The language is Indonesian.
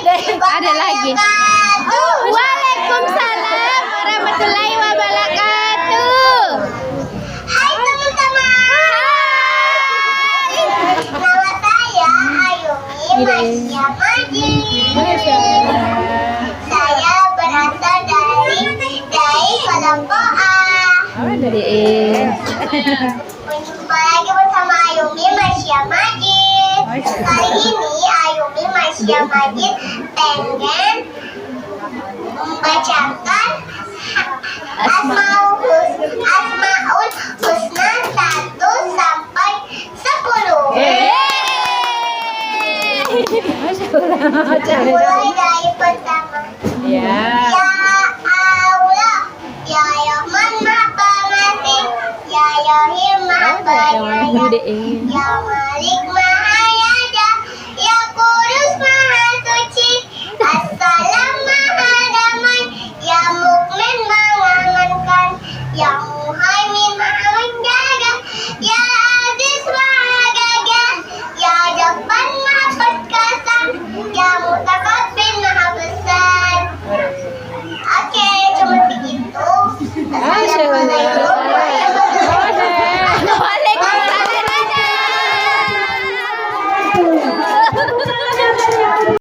Ada lagi. Waalaikumsalam warahmatullahi wabarakatuh. Hai teman-teman. Nama saya Ayumi Masya Majid. Saya berasal dari kelompok A. Dari E. Berjumpa lagi bersama Ayumi Masya Majid. Kali ini Ayumi Masya Majid pengen membacakan Asmaul Husna 1 sampai 10. Mulai dari pertama. Ya. Ya Allah, Ya Rahman Maha Pengasih, Ya Rahim Maha Penyayang, Ya Malik Maha